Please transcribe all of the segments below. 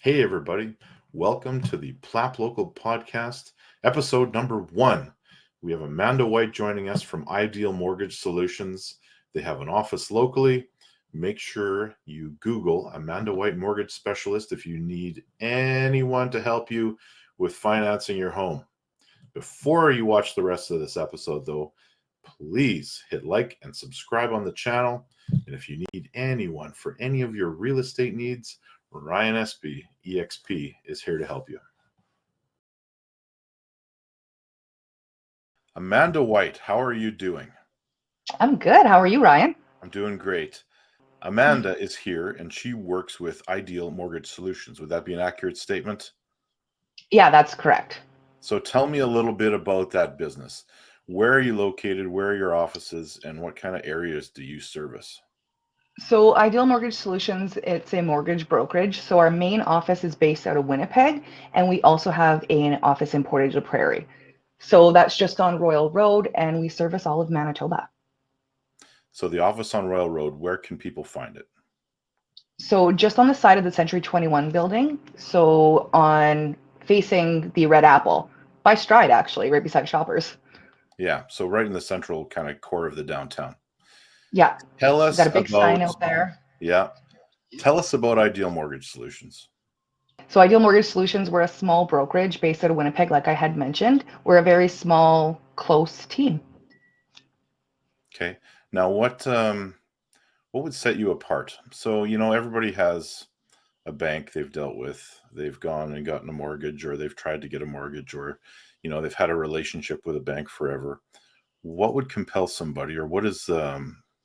Hey, everybody. Welcome to the PLAP Local Podcast, episode number 1. We have Amanda White joining us from Ideal Mortgage Solutions. They have an office locally. Make sure you Google Amanda White Mortgage Specialist if you need anyone to help you with financing your home. Before you watch the rest of this episode, though, please hit like and subscribe on the channel. And if you need anyone for any of your real estate needs, Ryan Espey, EXP, is here to help you. Amanda White, how are you doing? I'm good. How are you, Ryan? I'm doing great. Amanda is here and she works with Ideal Mortgage Solutions. Would that be an accurate statement? Yeah, that's correct. So tell me a little bit about that business. Where are you located? Where are your offices? And what kind of areas do you service? So, Ideal Mortgage Solutions, it's a mortgage brokerage. So, our main office is based out of Winnipeg, and we also have an office in Portage, Prairie. So, that's just on Royal Road, and we service all of Manitoba. So the office on Royal Road, where can people find it? So, just on the side of the Century 21 building, so on facing the Red Apple, by Stride, actually, right beside Shoppers. Yeah, so right in the central kind of core of the downtown. Yeah, Tell got us a big about, sign out there. yeah, tell us about Ideal Mortgage Solutions. So Ideal Mortgage Solutions, we're a small brokerage based out of Winnipeg, like I had mentioned. We're a very small, close team. Okay. Now, what would set you apart? So, everybody has a bank they've dealt with. They've gone and gotten a mortgage, or they've tried to get a mortgage, or, they've had a relationship with a bank forever. What would compel somebody, or what is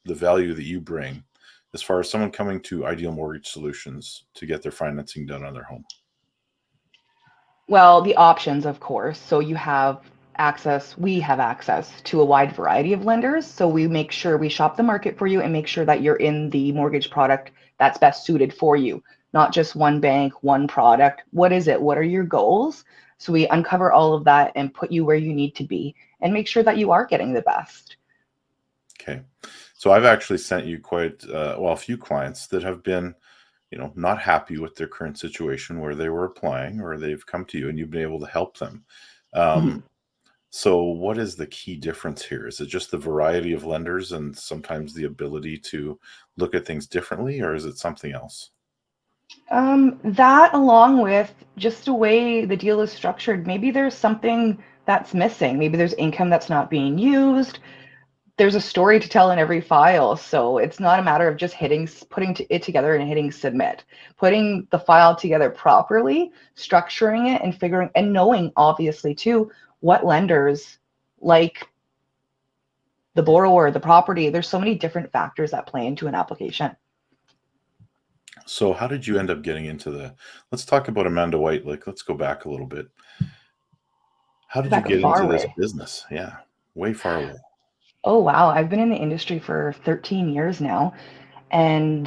the value that you bring as far as someone coming to Ideal Mortgage Solutions to get their financing done on their home? Well, the options, of course. So we have access to a wide variety of lenders. So we make sure we shop the market for you and make sure that you're in the mortgage product that's best suited for you, not just one bank, one product. What is it? What are your goals? So we uncover all of that and put you where you need to be and make sure that you are getting the best. Okay. So I've actually sent you a few clients that have been, not happy with their current situation where they were applying, or they've come to you and you've been able to help them. Mhm. So what is the key difference here? Is it just the variety of lenders and sometimes the ability to look at things differently, or is it something else? That along with just the way the deal is structured, maybe there's something that's missing. Maybe there's income that's not being used. There's a story to tell in every file. So it's not a matter of just it together and hitting submit. Putting the file together properly, structuring it and figuring and knowing obviously too what lenders like the borrower, the property. There's so many different factors that play into an application. So how did you end up getting into let's talk about Amanda White. Let's go back a little bit. How did you Back get far into this away. business? Yeah, way far away. Oh wow, I've been in the industry for 13 years now, and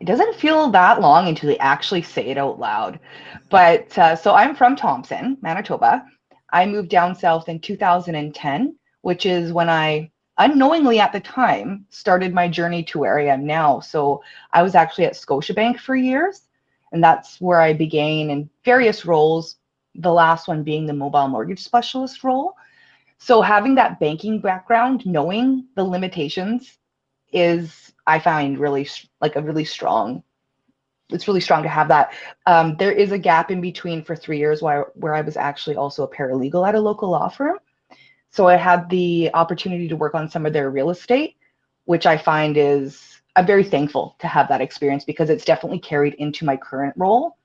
it doesn't feel that long until you actually say it out loud. But so I'm from Thompson, Manitoba. I moved down south in 2010, which is when I unknowingly at the time started my journey to where I am now. So I was actually at Scotiabank for years, and that's where I began in various roles, the last one being the mobile mortgage specialist role. So having that banking background, knowing the limitations is I find really like a really strong. It's really strong to have that. There is a gap in between for 3 years where I was actually also a paralegal at a local law firm. So I had the opportunity to work on some of their real estate, which I find is I'm very thankful to have that experience because it's definitely carried into my current role.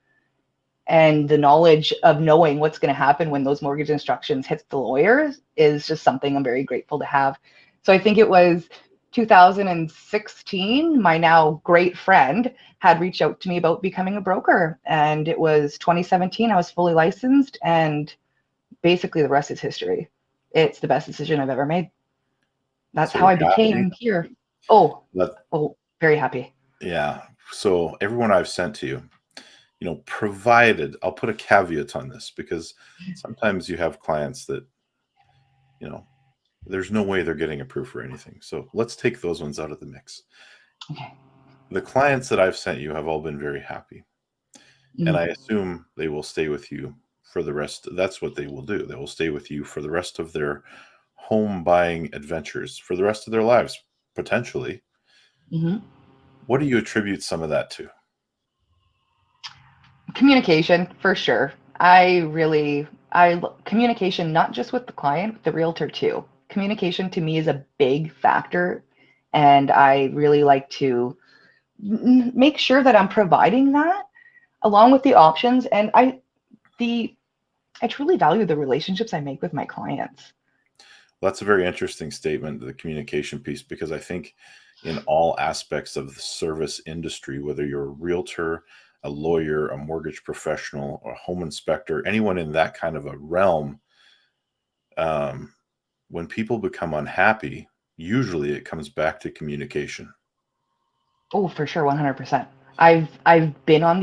And the knowledge of knowing what's going to happen when those mortgage instructions hits the lawyers is just something I'm very grateful to have. So I think it was 2016, my now great friend had reached out to me about becoming a broker. And it was 2017, I was fully licensed, and basically the rest is history. It's the best decision I've ever made. That's So how I you're happy? became here. Oh, That, oh, very happy. yeah. So everyone I've sent to you, provided, I'll put a caveat on this because sometimes you have clients that, you know, there's no way they're getting approved for anything. So let's take those ones out of the mix. Okay. The clients that I've sent you have all been very happy. And I Mhm. assume they will stay with you for the rest. That's what they will do. They will stay with you for the rest of their home buying adventures, for the rest of their lives, potentially. Mhm. What do you attribute some of that to? Communication, for sure. Communication, not just with the client, with the realtor too. Communication to me is a big factor. And I really like to make sure that I'm providing that along with the options. And I truly value the relationships I make with my clients. Well, that's a very interesting statement, the communication piece, because I think in all aspects of the service industry, whether you're a realtor, a lawyer, a mortgage professional, or a home inspector, anyone in that kind of a realm, um, when people become unhappy, usually it comes back to communication. Oh, for sure, 100%. I've been on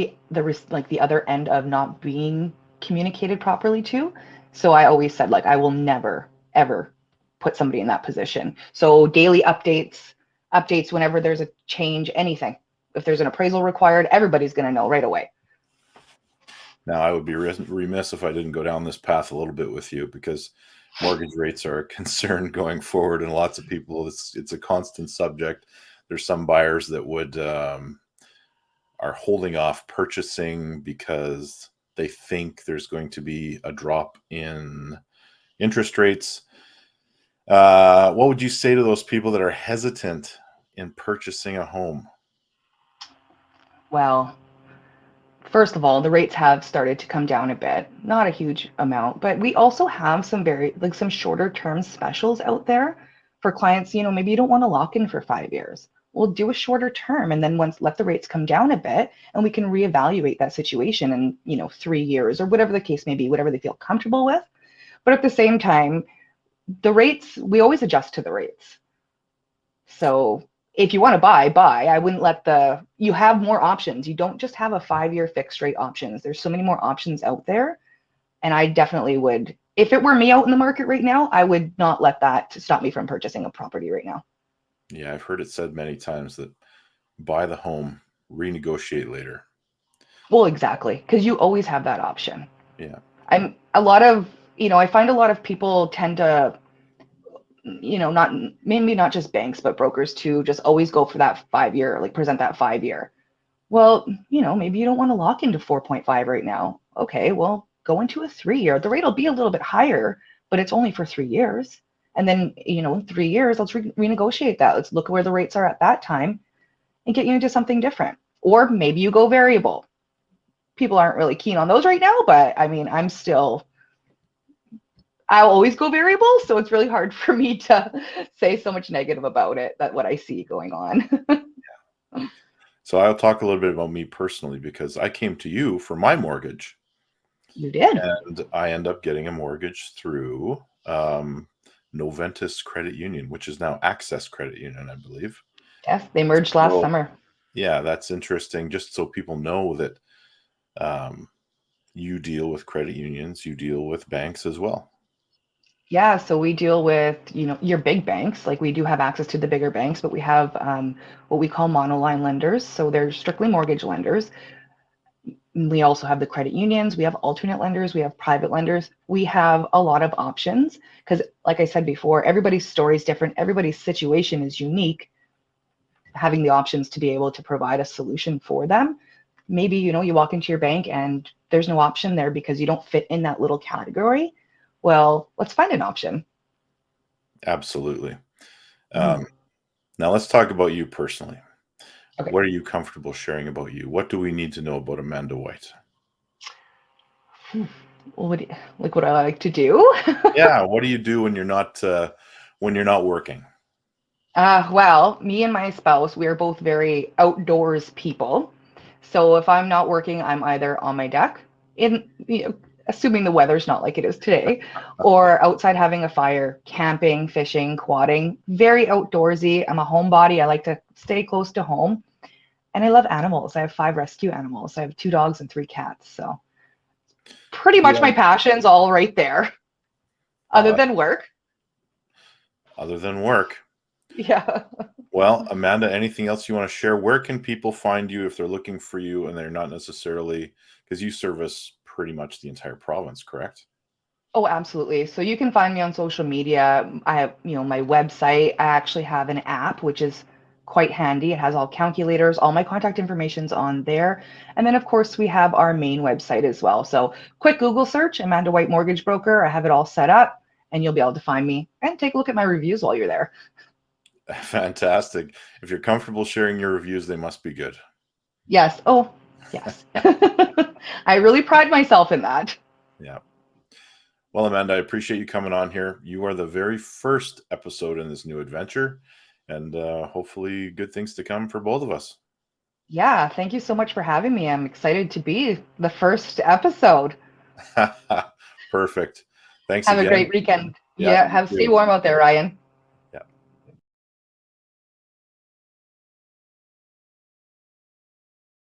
like the other end of not being communicated properly too. So I always said like I will never ever put somebody in that position. So daily updates whenever there's a change, anything. If there's an appraisal required, everybody's going to know right away. Now, I would be remiss if I didn't go down this path a little bit with you, because mortgage rates are a concern going forward, and lots of people, it's a constant subject. There's some buyers that would are holding off purchasing because they think there's going to be a drop in interest rates. What would you say to those people that are hesitant in purchasing a home? Well, first of all, the rates have started to come down a bit, not a huge amount, but we also have some very like some shorter term specials out there for clients, maybe you don't want to lock in for 5 years. We'll do a shorter term and then once let the rates come down a bit and we can reevaluate that situation in, 3 years or whatever the case may be, whatever they feel comfortable with. But at the same time, the rates, we always adjust to the rates. So if you want to buy. I wouldn't you have more options. You don't just have a 5 year fixed rate options. There's so many more options out there. And I definitely would, if it were me out in the market right now, I would not let that stop me from purchasing a property right now. Yeah, I've heard it said many times that buy the home, renegotiate later. Well, exactly. Because you always have that option. Yeah. I'm a lot of, I find a lot of people tend to, not maybe not just banks, but brokers too, just always go for that 5 year, like present that 5 year. Well, maybe you don't want to lock into 4.5 right now. Okay, well, go into a 3 year. The rate will be a little bit higher, but it's only for 3 years. And then, in 3 years, let's renegotiate that. Let's look at where the rates are at that time and get you into something different. Or maybe you go variable. People aren't really keen on those right now, but I mean, I'll always go variable. So it's really hard for me to say so much negative about it, that what I see going on. So I'll talk a little bit about me personally, because I came to you for my mortgage, You did. and I end up getting a mortgage through Noventus Credit Union, which is now Access Credit Union, I believe. Yes, they merged last So summer. yeah, that's interesting. Just so people know that um, you deal with credit unions, you deal with banks as well. Yeah, so we deal with, your big banks. Like we do have access to the bigger banks, but we have what we call monoline lenders. So they're strictly mortgage lenders. We also have the credit unions. We have alternate lenders. We have private lenders. We have a lot of options because, like I said before, everybody's story is different. Everybody's situation is unique. Having the options to be able to provide a solution for them. Maybe, you walk into your bank and there's no option there because you don't fit in that little category. Well, let's find an option. Absolutely. Mhm. Um, Now let's talk about you personally. Okay. What are you comfortable sharing about you? What do we need to know about Amanda White? What do you, like what I like to do? Yeah, what do you do when you're not working? Well, me and my spouse, we are both very outdoors people. So if I'm not working, I'm either on my deck, in assuming the weather's not like it is today, or outside having a fire, camping, fishing, quadding. Very outdoorsy. I'm a homebody. I like to stay close to home, and I love animals. I have 5 rescue animals. I have 2 dogs and 3 cats. So pretty much Yeah. my passions all right there, other Uh, than work. Other than work. Yeah. Well, Amanda, anything else you want to share? Where can people find you if they're looking for you and they're not necessarily, because you service pretty much the entire province, correct? Oh, absolutely. So you can find me on social media. I have, my website. I actually have an app, which is quite handy. It has all calculators, all my contact information's on there. And then, of course, we have our main website as well. So quick Google search, Amanda White Mortgage Broker. I have it all set up, and you'll be able to find me and take a look at my reviews while you're there. Fantastic. If you're comfortable sharing your reviews, they must be good. Yes. Oh, yes. I really pride myself in that. Yeah. Well, Amanda, I appreciate you coming on here. You are the very first episode in this new adventure, and hopefully good things to come for both of us. Yeah, thank you so much for having me. I'm excited to be the first episode. Perfect. Thanks Have a again. great weekend. Yeah, Yeah, you have stay too. warm out there, Ryan.